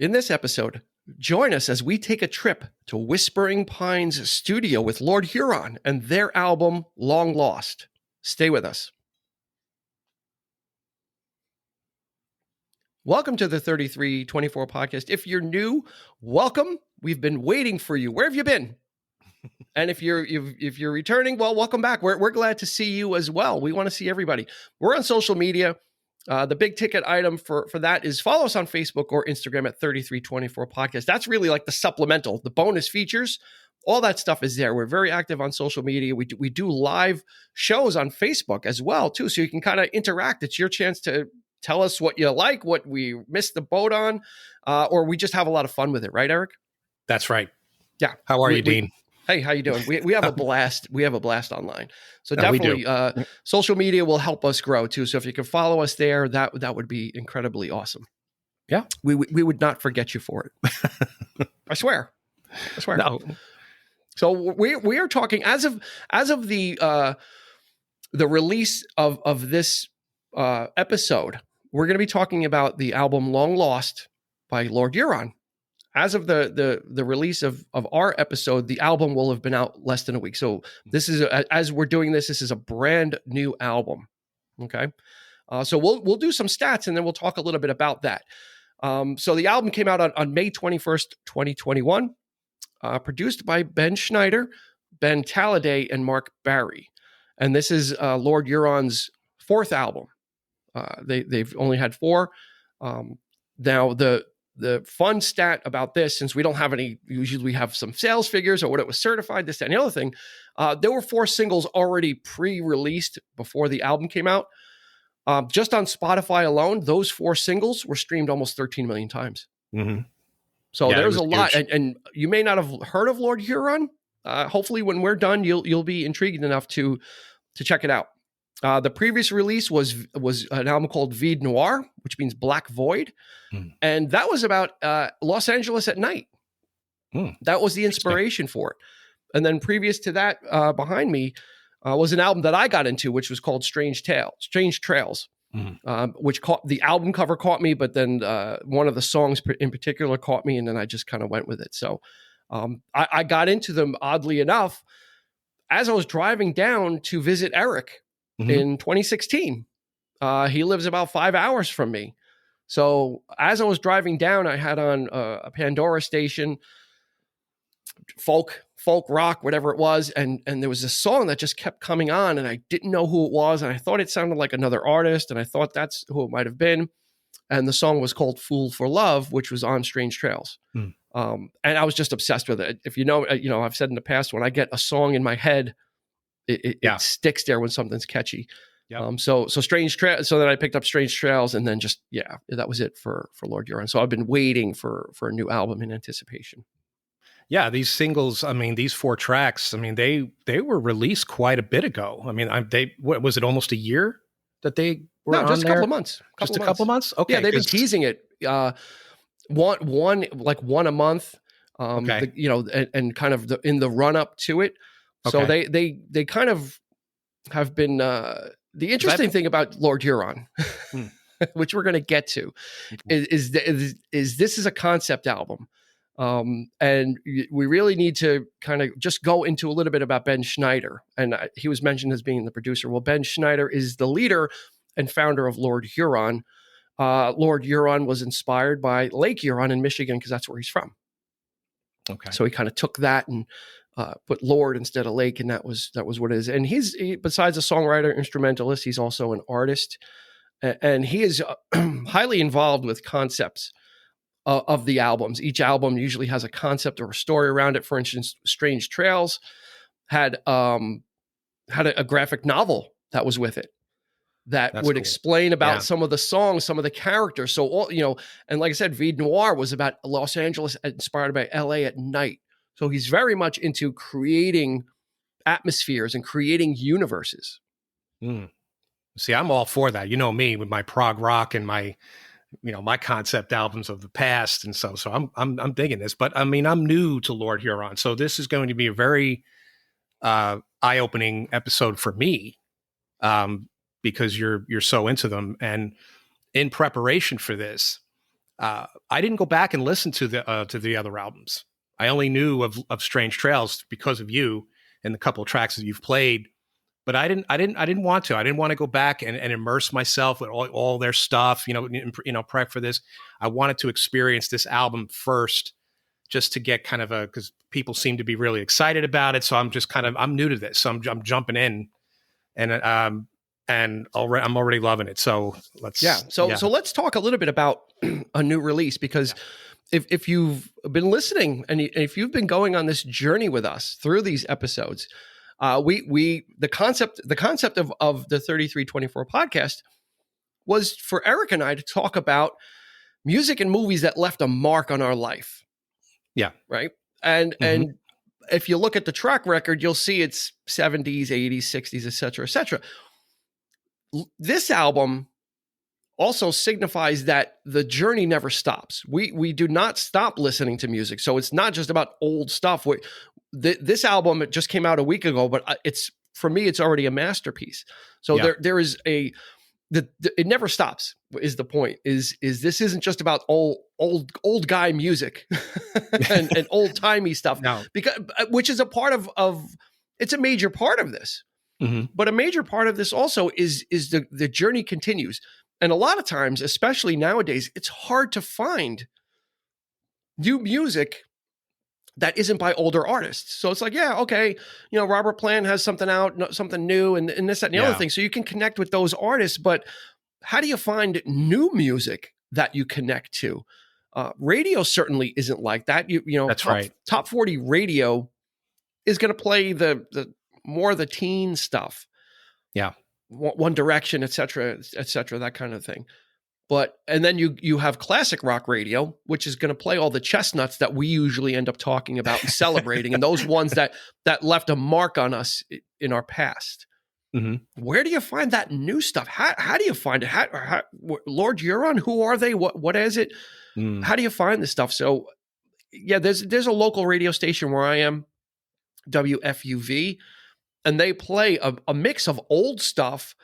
In this episode, join us as we take a trip to Whispering Pines studio with Lord Huron and their album, Long Lost. Stay with us. Welcome to the 3324 podcast. If you're new, welcome. We've been waiting for you. Where have you been? And if you're returning, well, welcome back. We're glad to see you as well. We want to see everybody. We're on social media. The big ticket item for that is follow us on Facebook or Instagram at 3324 podcast. That's really like the supplemental, the bonus features. All that stuff is there. We're very active on social media. We do live shows on Facebook as well, too. So you can kind of interact. It's your chance to tell us what you like, what we missed the boat on, or we just have a lot of fun with it. Right, Eric? That's right. Yeah. How are you, Dean? Hey, how you doing? We have a blast. We have a blast online. So definitely social media will help us grow too. So if you can follow us there, that would be incredibly awesome. Yeah. We would not forget you for it. I swear. No. So we are talking as of the release of this episode, we're going to be talking about the album Long Lost by Lord Huron. As of the release of our episode, the album will have been out less than a week. So this is, as we're doing this is a brand new album. Okay. So we'll do some stats and then we'll talk a little bit about that. So the album came out on May 21st, 2021, produced by Ben Schneider, Ben Talladay, and Mark Barry. And this is Lord Huron's fourth album. They've only had four. Now the fun stat about this, since we don't have any, usually we have some sales figures or what it was certified, this, that, and the other thing. There were 4 singles already pre-released before the album came out. Just on Spotify alone, those 4 singles were streamed almost 13 million times. Mm-hmm. So there's a lot, and you may not have heard of Lord Huron. Hopefully, when we're done, you'll be intrigued enough to check it out. The previous release was an album called Vide Noir, which means Black Void. And that was about Los Angeles at night. That was the inspiration for it. And then previous to that, behind me, was an album that I got into, which was called Strange Trails, which the album cover caught me, but then one of the songs in particular caught me, and then I just kind of went with it. So I got into them, oddly enough, as I was driving down to visit Eric in 2016. He lives about 5 hours from me. So as I was driving down, I had on a Pandora station, folk rock, whatever it was. And there was this song that just kept coming on and I didn't know who it was. And I thought it sounded like another artist. And I thought that's who it might've been. And the song was called Fool for Love, which was on Strange Trails. And I was just obsessed with it. If you know, I've said in the past, when I get a song in my head, it sticks there when something's catchy. Yep. So Strange Trails. So then I picked up Strange Trails, and then that was it for Lord Huron. So I've been waiting for a new album in anticipation. Yeah, these singles. I mean, these 4 tracks. I mean, they were released quite a bit ago. I mean, what was it? Almost a year that they were on just a there? couple of months. Just a couple of months. Okay, yeah, they've been teasing it. One a month. Okay. And kind of in the run up to it. So okay. they kind of have been. The interesting thing about Lord Huron, which we're going to get to, is this is a concept album. And we really need to kind of just go into a little bit about Ben Schneider. And he was mentioned as being the producer. Well, Ben Schneider is the leader and founder of Lord Huron. Lord Huron was inspired by Lake Huron in Michigan because that's where he's from. Okay. So he kind of took that and put Lord instead of Lake, and that was what it is. And he's besides a songwriter, instrumentalist, he's also an artist, and he is highly involved with concepts of the albums. Each album usually has a concept or a story around it. For instance, Strange Trails had a graphic novel that was with it that would explain about some of the songs, some of the characters. So all and like I said, Vide Noir was about Los Angeles inspired by LA at night. So he's very much into creating atmospheres and creating universes. See, I'm all for that. You know me with my prog rock and my, my concept albums of the past, and so I'm digging this. But I mean, I'm new to Lord Huron, so this is going to be a very eye-opening episode for me, because you're so into them. And in preparation for this, I didn't go back and listen to the other albums. I only knew of Strange Trails because of you and the couple of tracks that you've played. But I didn't want to. I didn't want to go back and immerse myself with all their stuff. Prep for this. I wanted to experience this album first, just to get kind of because people seem to be really excited about it. So I'm new to this. So I'm jumping in, and I'm already loving it. So So let's talk a little bit about a new release, because if you've been listening and if you've been going on this journey with us through these episodes, the concept of the 3324 podcast was for Eric and I to talk about music and movies that left a mark on our life. Yeah. Right. And if you look at the track record, you'll see it's 70s, 80s, 60s, et cetera, et cetera. This album also signifies that the journey never stops. We do not stop listening to music. So it's not just about old stuff. This album, it just came out a week ago, but for me, it's already a masterpiece. So there is it never stops is the point. Is this isn't just about old guy music and old timey stuff. No. Which is a part of it's a major part of this. Mm-hmm. But a major part of this also is the journey continues. And a lot of times, especially nowadays, it's hard to find new music that isn't by older artists. So it's like, yeah, okay, Robert Plant has something out, something new, and this, that, and the other thing. So you can connect with those artists, but how do you find new music that you connect to? Radio certainly isn't like that. That's right. Top 40 radio is going to play the more of the teen stuff. Yeah. One Direction, et cetera, that kind of thing. And then you have classic rock radio, which is going to play all the chestnuts that we usually end up talking about and celebrating, and those ones that left a mark on us in our past. Mm-hmm. Where do you find that new stuff? How do you find it? Lord Huron, who are they? What is it? How do you find this stuff? So, yeah, there's a local radio station where I am, WFUV, and they play a mix of old stuff,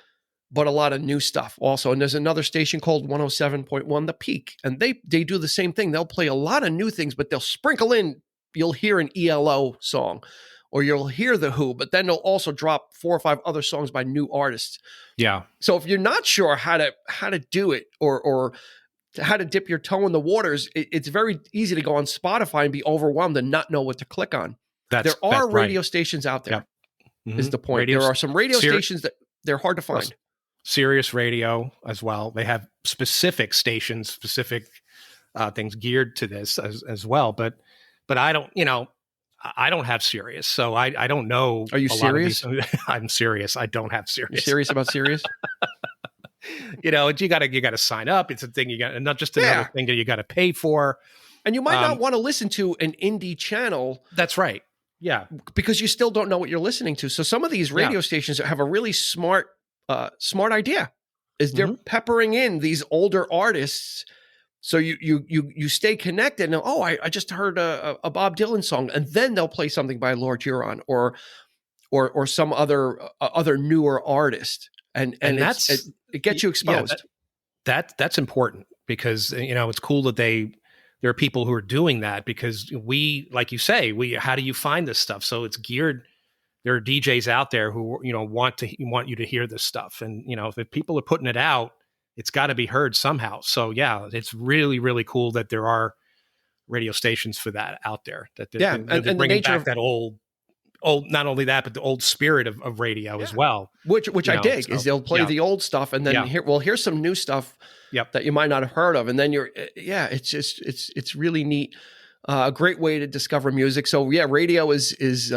but a lot of new stuff also. And there's another station called 107.1 The Peak, and they do the same thing. They'll play a lot of new things, but they'll sprinkle in, you'll hear an ELO song, or you'll hear The Who, but then they'll also drop 4 or 5 other songs by new artists. Yeah. So if you're not sure how to do it or how to dip your toe in the waters, it's very easy to go on Spotify and be overwhelmed and not know what to click on. There are radio stations out there. Yep. Mm-hmm. Is the point. There are some radio stations that they're hard to find. Sirius Radio as well. They have specific stations, specific things geared to this as well. But I don't, I don't have Sirius, so I don't know. Are you serious? I'm serious. I don't have Sirius. You're serious about Sirius? You got to sign up. It's a thing you got, and not just another thing that you got to pay for. And you might not want to listen to an indie channel. That's right. Yeah. Because you still don't know what you're listening to. So some of these radio stations have a really smart idea, is they're peppering in these older artists. So you stay connected. And I just heard a Bob Dylan song, and then they'll play something by Lord Huron or some other newer artist. And it gets you exposed. That's important, because, it's cool that there are people who are doing that, because like you say, how do you find this stuff? So it's geared. There are DJs out there who, want you to hear this stuff. And, if people are putting it out, it's got to be heard somehow. So yeah, it's really, really cool that there are radio stations for that out there. That they're bringing back that old, not only that, but the old spirit of radio as well. Which I dig, is they'll play the old stuff, and then here's some new stuff that you might not have heard of. And then it's really neat. A great way to discover music. So yeah, radio is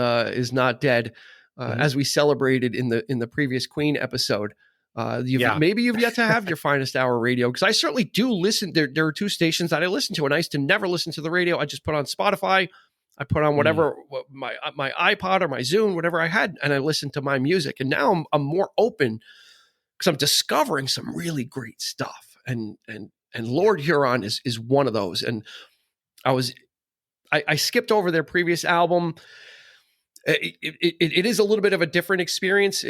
not dead, as we celebrated in the previous Queen episode. Maybe you've yet to have your finest hour radio, because I certainly do listen. There are 2 stations that I listen to, and I used to never listen to the radio. I just put on Spotify. I put on whatever my iPod or my Zune, whatever I had, and I listened to my music. And now I'm more open, because I'm discovering some really great stuff. And Lord Huron is one of those. And I skipped over their previous album. It is a little bit of a different experience.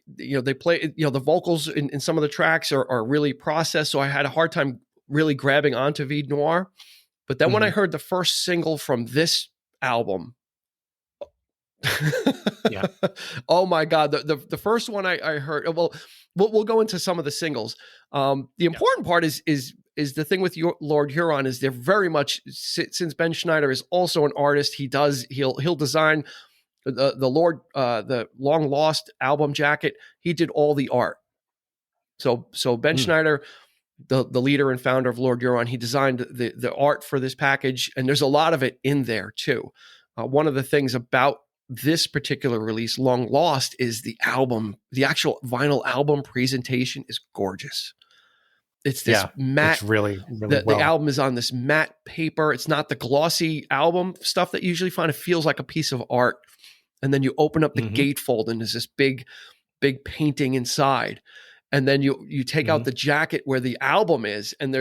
They play, the vocals in some of the tracks are really processed. So I had a hard time really grabbing onto Vide Noir. But then when I heard the first single from this album, Yeah. oh my God, the first one I heard. Well, we'll go into some of the singles. The important part is the thing with Lord Huron is they're very much, since Ben Schneider is also an artist, he'll design the Long Lost album jacket. He did all the art. So Ben Schneider, the leader and founder of Lord Huron, he designed the art for this package, and there's a lot of it in there too. One of the things about this particular release, Long Lost, is the actual vinyl album presentation is gorgeous. It's this matte. It's really The album is on this matte paper. It's not the glossy album stuff that you usually find. It feels like a piece of art. And then you open up the gatefold, and there's this big painting inside. And then you take out the jacket where the album is, and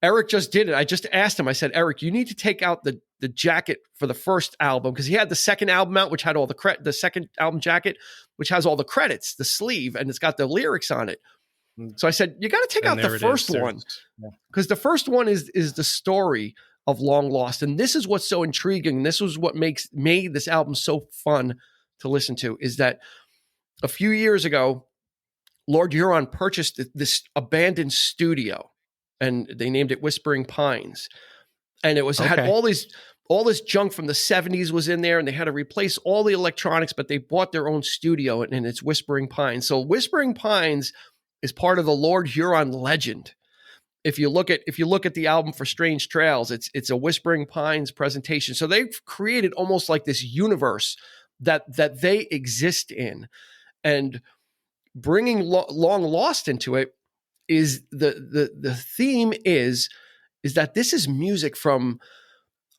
Eric just did it. I just asked him, I said, Eric, you need to take out the jacket for the first album, because he had the second album out, which had all the second album jacket, which has all the credits, the sleeve, and it's got the lyrics on it. So I said, you got to take out the first one, because the first one is the story of Long Lost. And this is what's so intriguing. This was what made this album so fun to listen to, is that a few years ago, Lord Huron purchased this abandoned studio, and they named it Whispering Pines. And it had all this junk from the 70s was in there, and they had to replace all the electronics, but they bought their own studio, and it's Whispering Pines. So Whispering Pines is part of the Lord Huron legend. If you look at the album for Strange Trails, it's a Whispering Pines presentation. So they've created almost like this universe that they exist in, and bringing Long Lost into it is the theme is that this is music from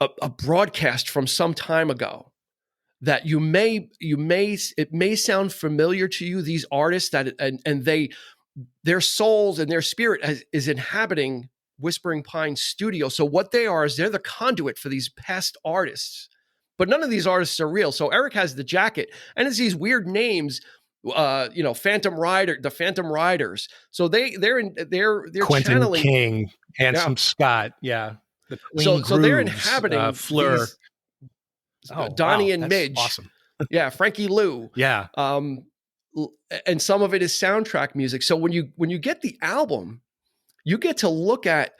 a broadcast from some time ago, that it may sound familiar to you, these artists and their souls and their spirit is inhabiting Whispering Pines studio. So what they are is they're the conduit for these past artists, but none of these artists are real. So Eric has the jacket, and it's these weird names, Phantom Rider, the Phantom Riders. So they're Quentin channeling King, Handsome Scott, the so Grooves, they're inhabiting Fleur, Donnie and Midge, awesome. Frankie Lou, and some of it is soundtrack music. So when you get the album, you get to look at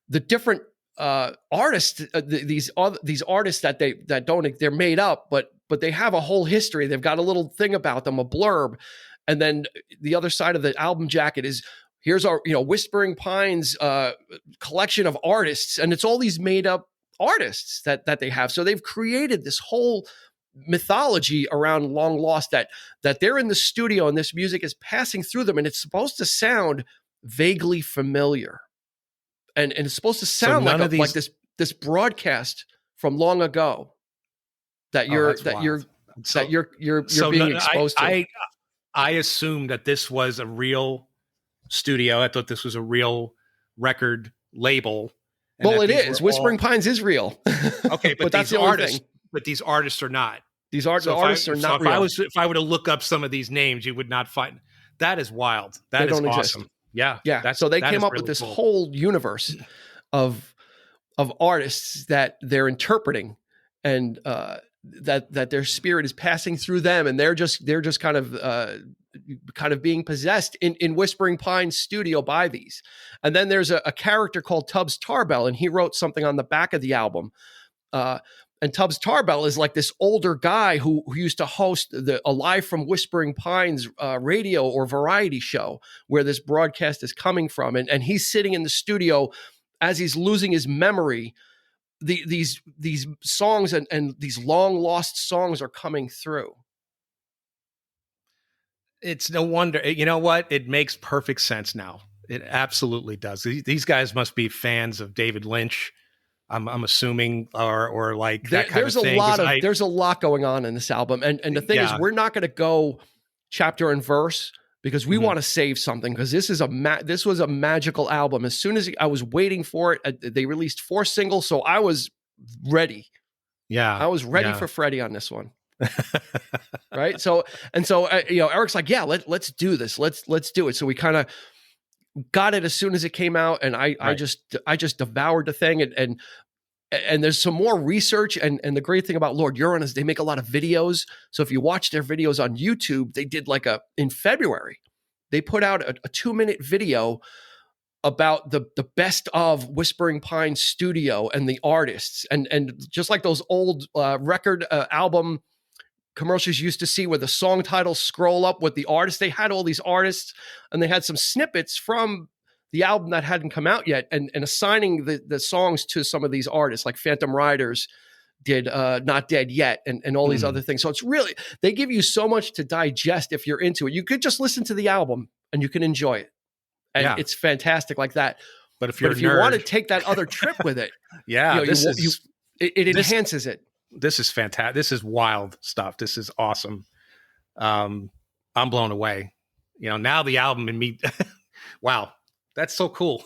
the different artists, these artists they're made up, but they have a whole history. They've got a little thing about them, a blurb. And then the other side of the album jacket is, here's our, Whispering Pines collection of artists. And it's all these made up artists that they have. So they've created this whole mythology around Long Lost, that they're in the studio and this music is passing through them, and it's supposed to sound vaguely familiar. And it's supposed to sound like this broadcast from long ago that you're being exposed to. I assumed that this was a real studio. I thought this was a real record label. Well, it is. Whispering Pines is real. Okay, but that's the artists. But these artists are not. The artists are not real. If I were to look up some of these names, you would not find. That is wild. That is awesome. Exist. Yeah. So they came up with this whole universe of artists that they're interpreting, and that their spirit is passing through them, and they're just kind of being possessed in Whispering Pines studio by these. And then there's a character called Tubbs Tarbell, and he wrote something on the back of the album. And Tubbs Tarbell is like this older guy who used to host a Live from Whispering Pines radio or variety show where this broadcast is coming from. And he's sitting in the studio as he's losing his memory. These songs and these long lost songs are coming through. It's no wonder. You know what? It makes perfect sense now. It absolutely does. These guys must be fans of David Lynch. I'm assuming, or like that kind of thing. There's a lot going on in this album, and the thing is, we're not going to go chapter and verse because we want to save something, because this was a magical album. As soon as I was waiting for it, they released 4 singles, so I was ready. Yeah, I was ready for Freddie on this one. Right. So Eric's like, let's do this. Let's do it. So we kind of got it as soon as it came out, and I just devoured the thing, and there's some more research, and the great thing about Lord Huron is they make a lot of videos. So if you watch their videos on YouTube, they did in February, they put out a 2-minute video about the best of Whispering Pine Studio and the artists, and just like those old record album commercials you used to see where the song titles scroll up with the artists. They had all these artists, and they had some snippets from the album that hadn't come out yet, and assigning the songs to some of these artists, like Phantom Riders did Not Dead Yet, and all these other things. So it's really, they give you so much to digest if you're into it. You could just listen to the album and you can enjoy it. And it's fantastic like that. But if you want to take that other trip with it, it enhances it. This is fantastic. This is wild stuff. This is awesome. I'm blown away. Now the album and me, wow, that's so cool.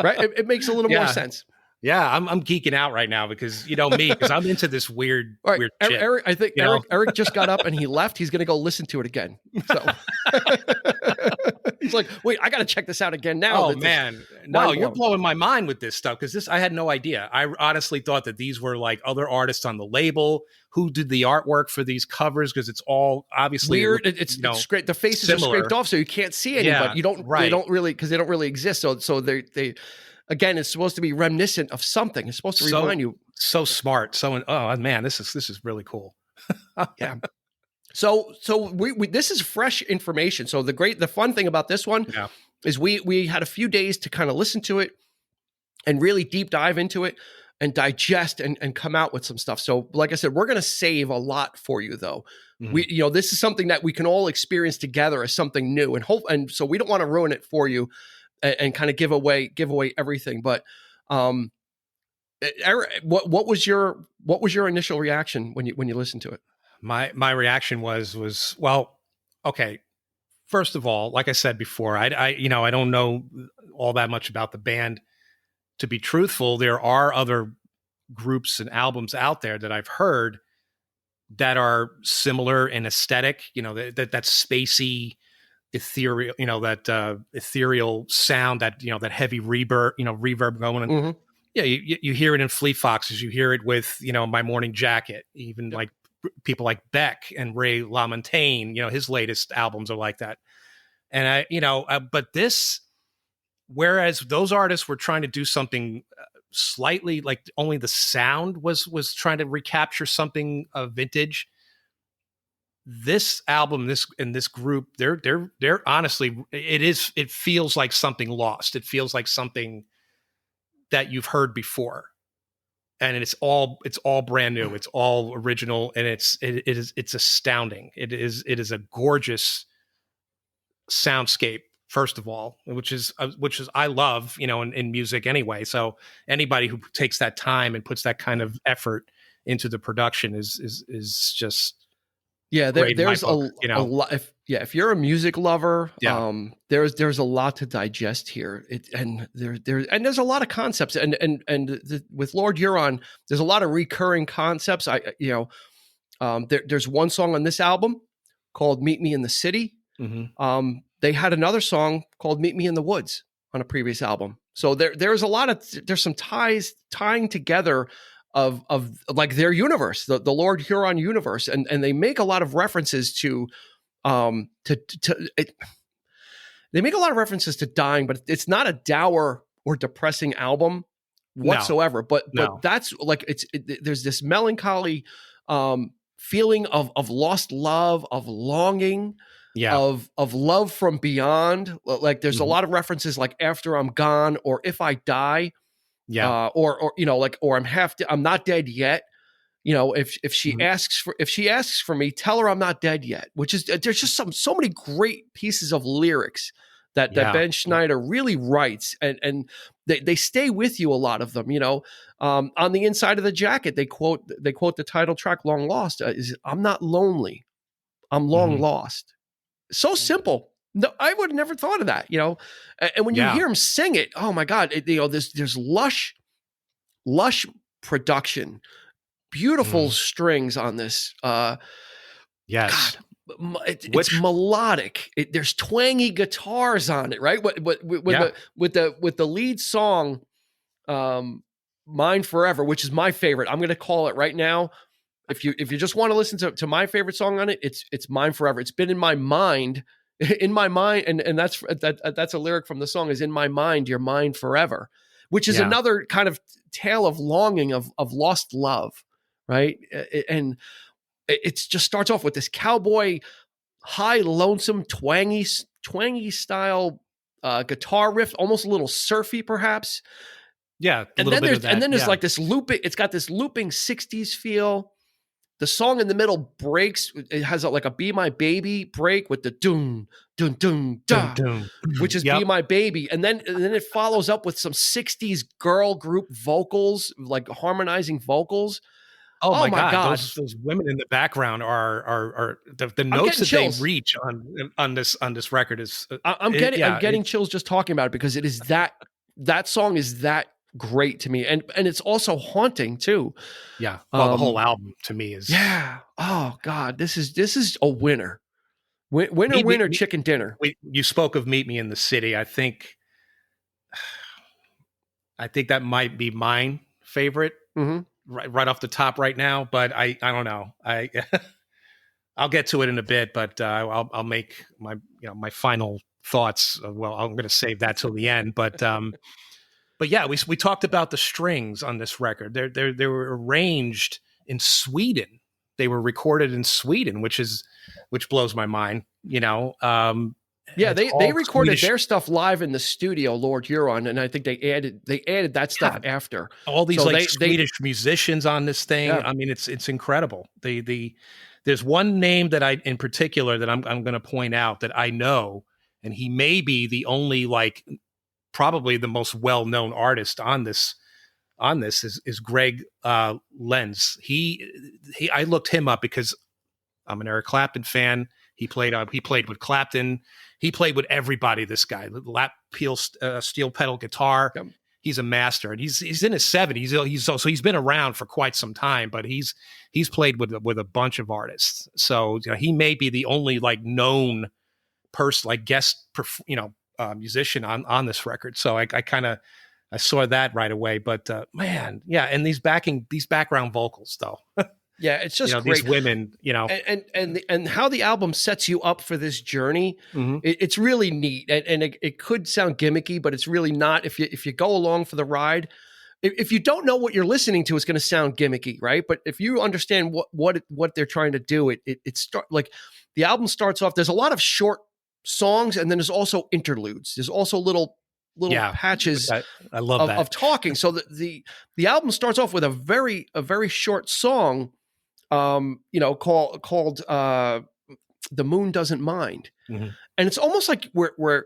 Right? It makes a little more sense. Yeah, I'm geeking out right now because because I'm into this weird shit. Eric, I think Eric just got up and he left. He's going to go listen to it again. So he's like, wait, I got to check this out again now. Oh man, no, you're blowing my mind with this stuff because I had no idea. I honestly thought that these were like other artists on the label who did the artwork for these covers because it's all obviously weird. It's great. The faces are scraped off so you can't see anybody. You don't. They don't really, because they don't really exist. So they. Again, it's supposed to be reminiscent of something. It's supposed to remind you. So smart. Oh man, this is really cool. Yeah. So we this is fresh information. So the fun thing about this one is we had a few days to kind of listen to it and really deep dive into it and digest and come out with some stuff. So like I said, we're going to save a lot for you though. Mm-hmm. This is something that we can all experience together as something new, and so we don't want to ruin it for you. And kind of give away everything, but Eric, what was your initial reaction when you listened to it? My reaction was well, okay. First of all, like I said before, I don't know all that much about the band. To be truthful, there are other groups and albums out there that I've heard that are similar in aesthetic. That spacey, ethereal, that ethereal sound, that that heavy reverb going. Mm-hmm. Yeah, you hear it in Fleet Foxes, you hear it with My Morning Jacket, even like people like Beck and Ray LaMontagne. His latest albums are like that. And but this, whereas those artists were trying to do something slightly like only the sound was trying to recapture something vintage. This album, this group, they're honestly, it feels like something lost. It feels like something that you've heard before, and it's all brand new. It's all original, and it's astounding. It is a gorgeous soundscape. First of all, which is I love, in music anyway. So anybody who takes that time and puts that kind of effort into the production is just. Yeah, there's a lot. If you're a music lover, there's a lot to digest here. There's a lot of concepts, with Lord Huron, there's a lot of recurring concepts. There's one song on this album called "Meet Me in the City." Mm-hmm. They had another song called "Meet Me in the Woods" on a previous album. So there's some tying together of like their universe, the Lord Huron universe, and they make a lot of references to it. They make a lot of references to dying, but it's not a dour or depressing album whatsoever. No. But that's like there's this melancholy feeling of lost love, of longing, of love from beyond. Like there's a lot of references like "After I'm Gone" or "If I Die." Or I'm not dead yet. If she asks for me, tell her I'm not dead yet. Which is there's just so many great pieces of lyrics that Ben Schneider really writes, and they stay with you. A lot of them, on the inside of the jacket, they quote the title track "Long Lost." Is "I'm not lonely, I'm long lost." So simple. No, I would have never thought of that, And when you hear him sing it, oh my God, there's lush production, beautiful strings on this. Yes. God, It's Which, melodic. There's twangy guitars on it, right? With yeah, the lead song, "Mine Forever," which is my favorite. I'm going to call it right now. If you just want to listen to my favorite song on it, it's "Mine Forever." It's been in my mind, and that's a lyric from the song. Is in my mind, you're mine forever, which is yeah, another kind of tale of longing of lost love, right? And it just starts off with this cowboy, high, lonesome, twangy style guitar riff, almost a little surfy, perhaps. yeah, a And little then bit of that. there's Yeah. like this looping. It's got this looping '60s feel. The song in the middle breaks. It has like a "Be My Baby" break with the dun dun dun Dun, da, dun. which is "Be Yep. My Baby," and then it follows up with some '60s girl group vocals, like harmonizing vocals. Oh Oh my my God, God, those women in the background are the I'm notes getting that they chills. reach on this record is I'm yeah, getting it's chills just talking about it because it is that song is that great to me, and it's also haunting too. yeah. Well, the whole Um, album to me is yeah. Oh God, this is a winner. Winner, meet me. winner, chicken dinner. You spoke of Meet Me in the City. I think that might be mine favorite Hmm. right off the top right now. But I don't know. I'll get to it in a bit, but I'll make my final thoughts. Well, I'm going to save that till the end, but yeah, we talked about the strings on this record. They were arranged in Sweden. They were recorded in Sweden, which blows my mind. Yeah, It's they all recorded Swedish. their stuff live in the studio, Lord Huron, and I think they added that stuff Yeah, after. all these So like they Swedish musicians on this thing. yeah I mean, it's incredible. There's one name that I in particular that I'm going to point out that I know, and he may be the only like probably the most well known artist on this is Greg Lenz. He I looked him up because I'm an Eric Clapton fan. He played with Clapton. He played with everybody. This guy, steel pedal guitar. yeah, He's a master, and he's in his 70s. He's been around for quite some time, but he's played with a bunch of artists. So he may be the only like known person, like musician on this record. So I kind of I saw that right away. But man, yeah, and these background vocals though, yeah, it's just these great. women, And how the album sets you up for this journey, mhm. it's really neat. And it could sound gimmicky, but it's really not. If you go along for the ride, if you don't know what you're listening to, it's going to sound gimmicky, right? But if you understand what they're trying to do, it start like the album starts off. There's a lot of short songs, and then there's also interludes. There's also little Yeah, patches I love of that. talking. So the album starts off with a very short song, called "The Moon Doesn't Mind," Mhm. and it's almost like we're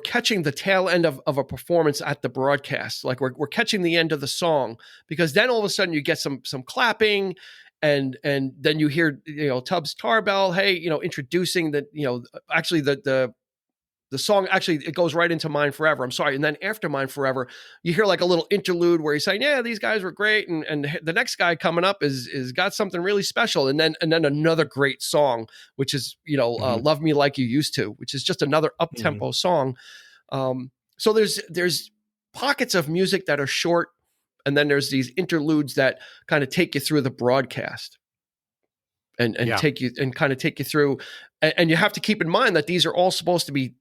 catching the tail end of a performance at the broadcast. Like we're catching the end of the song, because then all of a sudden you get some clapping, and then you hear Tubbs Tarbell, hey, introducing actually the song, actually it goes right into "Mine Forever." I'm sorry. And then after "Mine Forever," you hear like a little interlude where he's saying, yeah, these guys were great. And the next guy coming up is got something really special. And then another great song, which is, Mhm. "Love Me Like You Used To," which is just another up Mhm. tempo song. So there's pockets of music that are short. And then there's these interludes that kind of take you through the broadcast, and Yeah, take you through. And you have to keep in mind that these are all supposed to be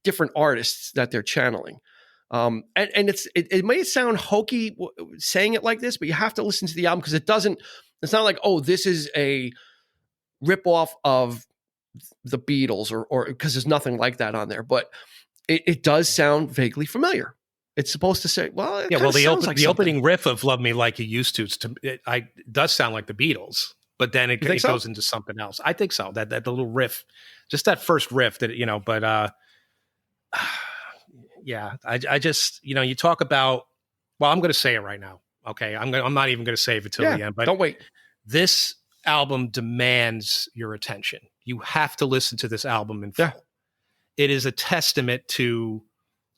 different artists that they're channeling. And it may sound hokey saying it like this, but you have to listen to the album, because it's not like, oh, this is a ripoff of the Beatles, or because there's nothing like that on there, but it does sound vaguely familiar. It's supposed to say, well, it yeah. kind Well, of sounds like the something. opening riff of "Love Me Like You Used to" it does sound like the Beatles, but then You think it so? goes into something else. I think so. That the little riff, just that first riff that but yeah, I just you talk about. Well, I'm going to say it right now. Okay, I'm not even going to save it till Yeah. the end. But Don't wait. this album demands your attention. You have to listen to this album in full. Yeah. It is a testament to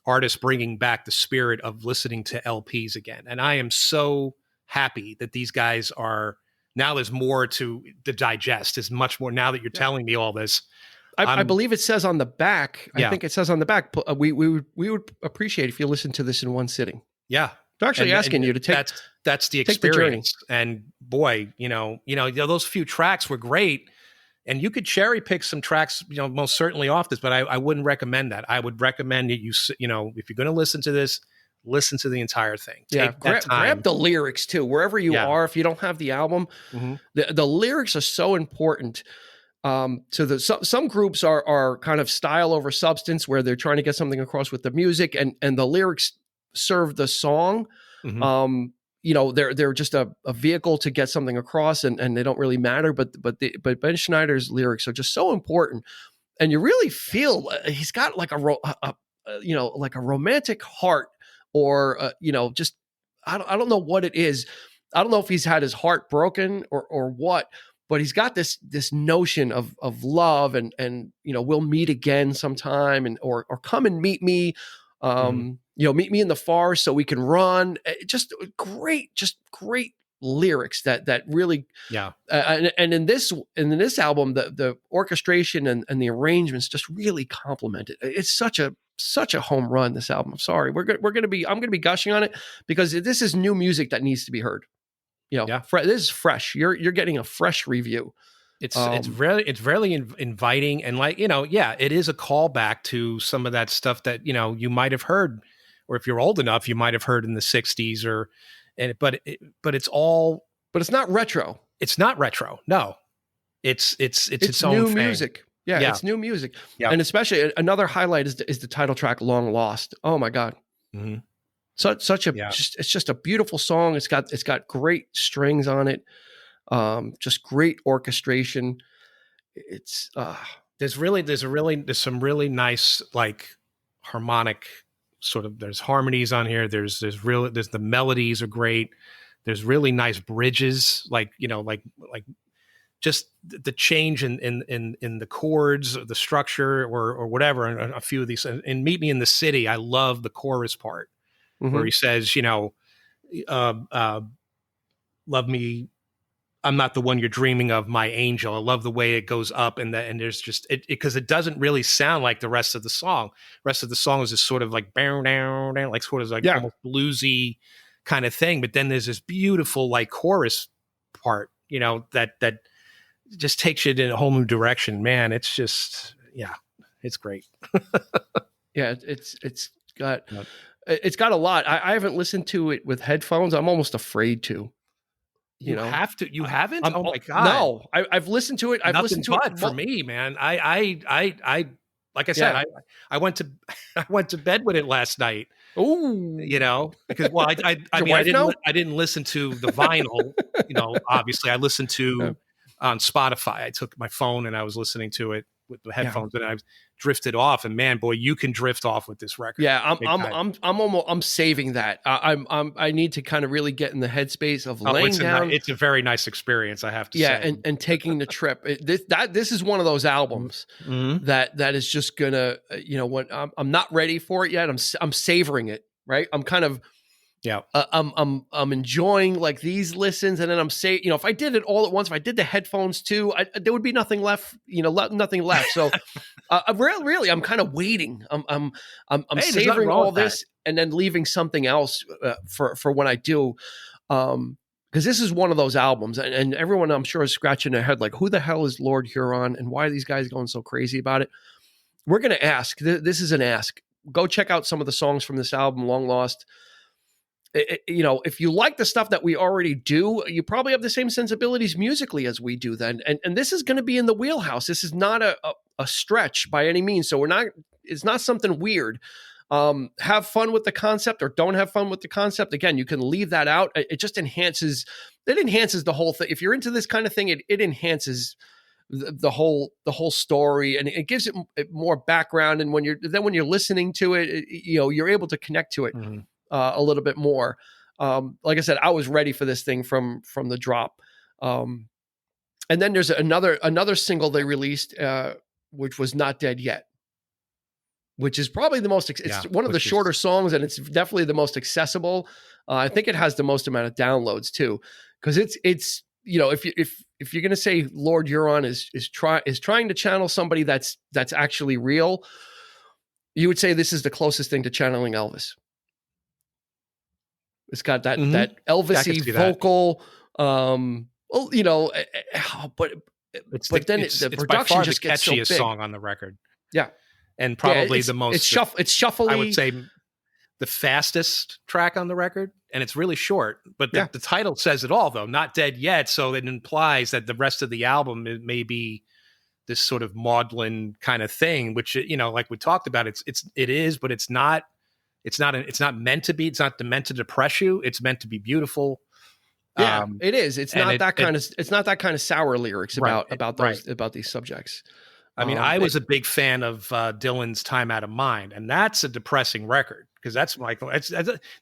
artists bringing back the spirit of listening to LPs again. And I am so happy that these guys are now there's more to digest. There's much more now that you're telling me all this. I believe it says on the back. Yeah. I think it says on the back. We would appreciate if you listen to this in one sitting. Yeah, they're actually asking you to take. That's the experience. And boy, those few tracks were great. And you could cherry pick some tracks, most certainly off this, but I wouldn't recommend that. I would recommend that you if you're going to listen to this, listen to the entire thing. Grab the lyrics too, wherever you are. If you don't have the album, the lyrics are so important. So some groups are kind of style over substance, where they're trying to get something across with the music, and the lyrics serve the song. They're just a vehicle to get something across, and they don't really matter. But Ben Schneider's lyrics are just so important, and you really feel he's got like a romantic heart, or just I don't know what it is. I don't know if he's had his heart broken or what, but he's got this notion of love, and we'll meet again sometime, and or come and meet me. Meet me in the forest so we can run. Just great lyrics that really, and in this album, the orchestration and the arrangements just really complement it. It's such a home run, this album. I'm sorry, I'm going to be gushing on it because this is new music that needs to be heard. This is fresh. You're getting a fresh review. It's really inviting, and it is a callback to some of that stuff that you might have heard, or if you're old enough, you might have heard in the '60s, but it's not retro. It's not retro. No, it's its own new thing. Music. Yeah, it's new music, and especially another highlight is the title track "Long Lost." Oh my God. Mm-hmm. It's just a beautiful song. It's got great strings on it. Just great orchestration. It's there's some really nice harmonic sort of, there's harmonies on here. There's the melodies are great. There's really nice bridges, just the change in the chords, the structure, or whatever. And a few of these, and Meet Me in the City, I love the chorus part where he says, love me, I'm not the one you're dreaming of, my angel. I love the way it goes up, and there's just because it doesn't really sound like the rest of the song. The rest of the song is just sort of like down, like sort of almost bluesy kind of thing. But then there's this beautiful chorus part, that just takes you in a whole new direction. Man, it's just it's great. It's got a lot. I haven't listened to it with headphones. I'm almost afraid to. You have to. You haven't? Oh my God! No, I've listened to it. I've listened to it for me, man. I like I said, I went to bed with it last night. Ooh, because I didn't listen to the vinyl. Obviously, I listened to on Spotify. I took my phone and I was listening to it with the headphones, and I drifted off. And man, boy, you can drift off with this record. Yeah, I'm saving that. I need to kind of really get in the headspace of laying down. It's a very nice experience, I have to say. Yeah, and taking the trip. This is one of those albums that is just gonna, when I'm not ready for it yet. I'm savoring it. Right. I'm kind of. Yeah, I'm enjoying these listens, and then I'm saying, if I did it all at once, if I did the headphones too, there would be nothing left, nothing left. So, really, I'm kind of waiting. I'm savoring all this, and then leaving something else for when I do, because this is one of those albums, and everyone I'm sure is scratching their head who the hell is Lord Huron, and why are these guys going so crazy about it? We're gonna ask. This is an ask. Go check out some of the songs from this album, Long Lost. If you like the stuff that we already do, you probably have the same sensibilities musically as we do then. And this is going to be in the wheelhouse. This is not a stretch by any means. So it's not something weird. Have fun with the concept or don't have fun with the concept. Again, you can leave that out. It just enhances the whole thing. If you're into this kind of thing, it enhances the whole story, and it gives it more background. And when you're listening to it, you're able to connect to it. Mm-hmm. A little bit more. Like I said, I was ready for this thing from the drop. And then there's another single they released, which was Not Dead Yet, which is probably the most, it's one of the shorter songs, and it's definitely the most accessible. I think it has the most amount of downloads too, because it's if you're going to say Lord Huron is trying to channel somebody that's actually real, you would say this is the closest thing to channeling Elvis. It's got that Elvis-y vocal, but then the production just gets so big. It's by far the catchiest song on the record. Yeah, and probably the most. It's shuffly. I would say the fastest track on the record, and it's really short. But the title says it all, though. Not Dead Yet, so it implies that the rest of the album may be this sort of maudlin kind of thing, which like we talked about, it is, but it's not. It's not meant to be. It's not meant to depress you. It's meant to be beautiful. Yeah, it is. It's not that kind of sour lyrics about these subjects. I mean, I was a big fan of Dylan's "Time Out of Mind," and that's a depressing record because that's like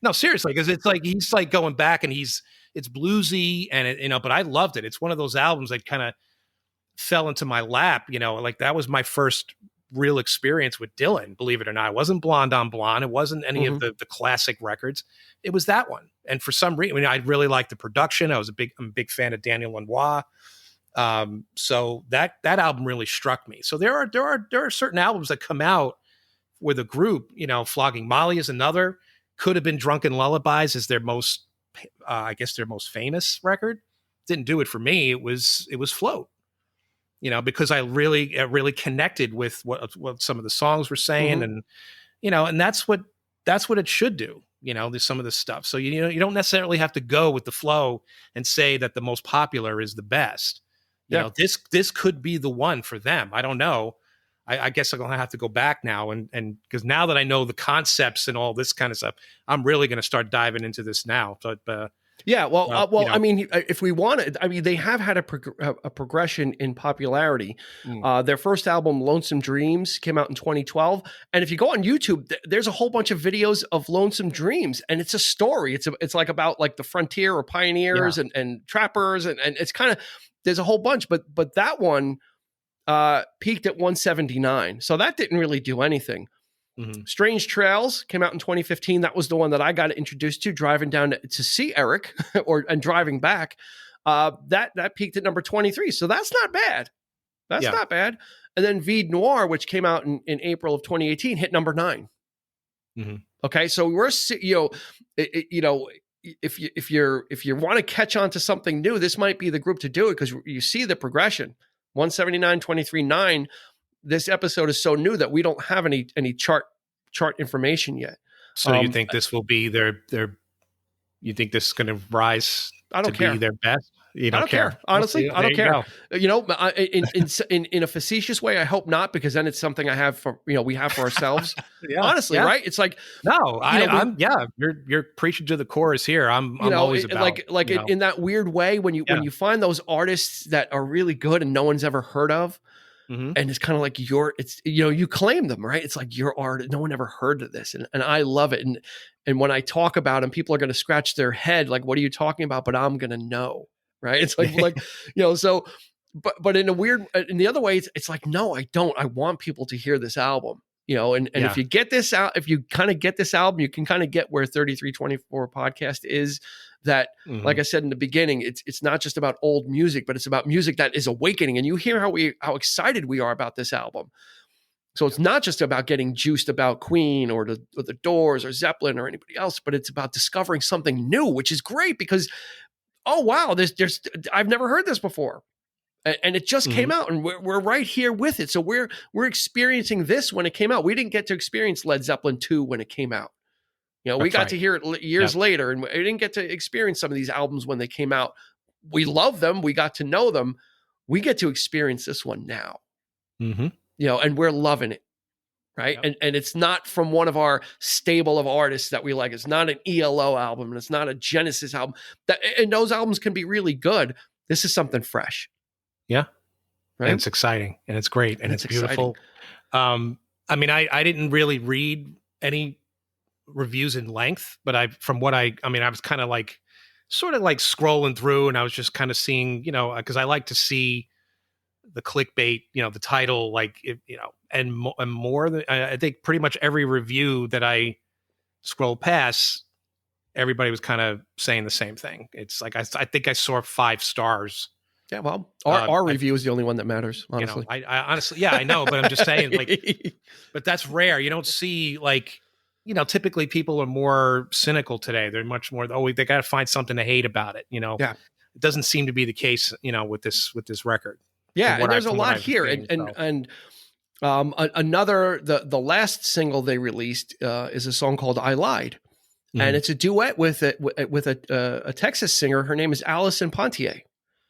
no, seriously, because it's like he's like going back and it's bluesy and but I loved it. It's one of those albums that kind of fell into my lap. Like that was my first real experience with Dylan, believe it or not. It wasn't Blonde on Blonde. It wasn't any of the classic records. It was that one. And for some reason, I really liked the production. I'm a big fan of Daniel Lanois. So that album really struck me. So there are certain albums that come out with a group, Flogging Molly is another. Could have been Drunken Lullabies is their most, I guess their most famous record. Didn't do it for me. It was Float. Because I really connected with what some of the songs were saying, and and that's what it should do. There's some of this stuff. So you don't necessarily have to go with the flow and say that the most popular is the best. This could be the one for them. I don't know. I guess I'm gonna have to go back now and because now that I know the concepts and all this kind of stuff, I'm really gonna start diving into this now. But yeah, I mean, if we wanted, they have had a progression in popularity. Their first album, Lonesome Dreams, came out in 2012, and if you go on YouTube, there's a whole bunch of videos of Lonesome Dreams, and it's a story. It's like about like the frontier or pioneers and trappers, and it's kind of there's a whole bunch, but that one peaked at 179, so that didn't really do anything. Strange Trails came out in 2015. That was the one that I got introduced to driving down to see Eric and driving back. That peaked at number 23. So that's not bad. That's not bad. And then Vide Noir, which came out in April of 2018, hit number 9. Okay. So we're, if you want to catch on to something new, this might be the group to do it because you see the progression. 179, 23, 9. This episode is so new that we don't have any chart information yet. So you think this will be their you think this is going to rise to be their best? You don't care. Honestly, I don't care. In a facetious way, I hope not, because then it's something I have for, we have for ourselves. Honestly, right? It's like, no, you're preaching to the chorus here. I'm always about in that weird way when you find those artists that are really good and no one's ever heard of. And it's kind of like you claim them, right? It's like your art. No one ever heard of this. And I love it. And when I talk about them, people are going to scratch their head. Like, what are you talking about? But I'm going to know, right? It's so, but in the other way, it's like, no, I don't. I want people to hear this album, and if you get this out, if you kind of get this album, you can kind of get where 3324 podcast is. That, like I said in the beginning, it's not just about old music, but it's about music that is awakening. And you hear how excited we are about this album. So it's not just about getting juiced about Queen or the Doors or Zeppelin or anybody else, but it's about discovering something new, which is great because, oh wow, there's I've never heard this before, and it just came out, and we're right here with it. So we're experiencing this when it came out. We didn't get to experience Led Zeppelin 2 when it came out. We got to hear it years later, and we didn't get to experience some of these albums when they came out. We love them. We got to know them. We get to experience this one now, and we're loving it. Right. Yep. And it's not from one of our stable of artists that we like. It's not an ELO album, and it's not a Genesis album and those albums can be really good. This is something fresh. Yeah. Right. And it's exciting and it's great and it's beautiful. I didn't really read any reviews in length, but I was kind of like sort of like scrolling through, and I was just kind of seeing, because I like to see the clickbait, the title, and more than I think pretty much every review that I scroll past everybody was kind of saying the same thing. It's like, I think I saw 5 stars. Yeah, well, our review is the only one that matters, honestly. I honestly, yeah, I know, but I'm just saying, like, but that's rare. You don't see, like, typically people are more cynical today. They're much more, they got to find something to hate about it. Yeah. It doesn't seem to be the case, with this record. Yeah, and there's a lot here, and another the last single they released is a song called "I Lied," and it's a duet with a Texas singer. Her name is Allison Pontier.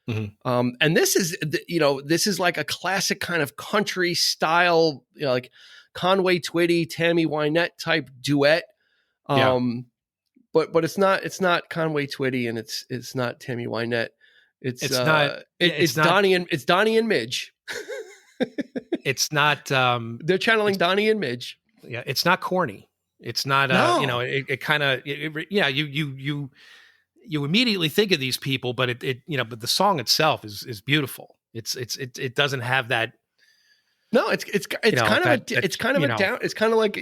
And this is like a classic kind of country style, like Conway Twitty, Tammy Wynette type duet. But it's not Conway Twitty, and it's not Tammy Wynette. It's Donnie and Midge. It's not. They're channeling Donnie and Midge. Yeah, it's not corny. It's not. No. It kind of. Yeah, you immediately think of these people, but but the song itself is beautiful. It doesn't have that. No, it's kind of like,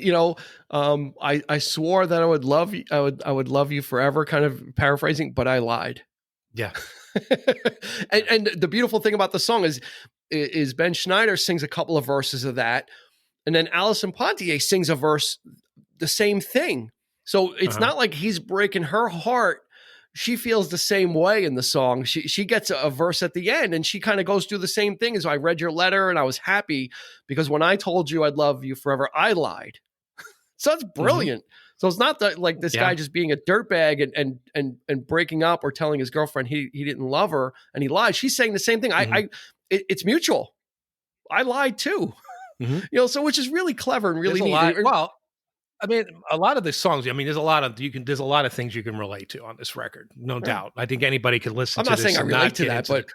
I swore that I would love you. I would love you forever, kind of paraphrasing, but I lied. Yeah. and the beautiful thing about the song is Ben Schneider sings a couple of verses of that, and then Allison Pontier sings a verse, the same thing. So it's not like he's breaking her heart. She feels the same way in the song. She gets a verse at the end, and she kind of goes through the same thing as, I read your letter and I was happy because when I told you I'd love you forever, I lied. So it's brilliant. So it's not that, like, this guy just being a dirtbag and breaking up or telling his girlfriend he didn't love her and he lied. She's saying the same thing. It's mutual. I lied too. So which is really clever and really neat. Well, I mean, a lot of the songs, I mean, there's a lot of things you can relate to on this record, no doubt. I think anybody could listen to this. I'm not saying I relate to that, but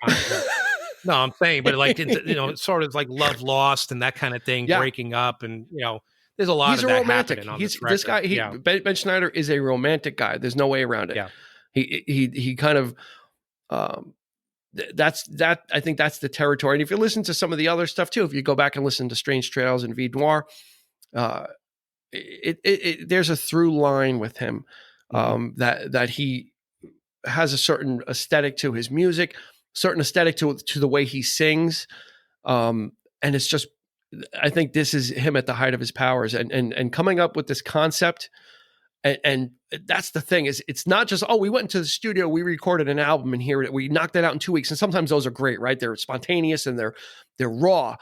no, I'm saying, but like, sort of like love lost and that kind of thing, breaking up, and there's a lot of that happening on this record. This guy, Ben Schneider is a romantic guy. There's no way around it. Yeah. He kind of, I think that's the territory. And if you listen to some of the other stuff too, if you go back and listen to Strange Trails and Vie Noire, there's a through line with him, that he has a certain aesthetic to his music, certain aesthetic to the way he sings. And it's just, I think this is him at the height of his powers, and coming up with this concept. And that's the thing, is it's not just, we went into the studio, we recorded an album, and here we knocked it out in 2 weeks. And sometimes those are great, right? They're spontaneous and they're raw.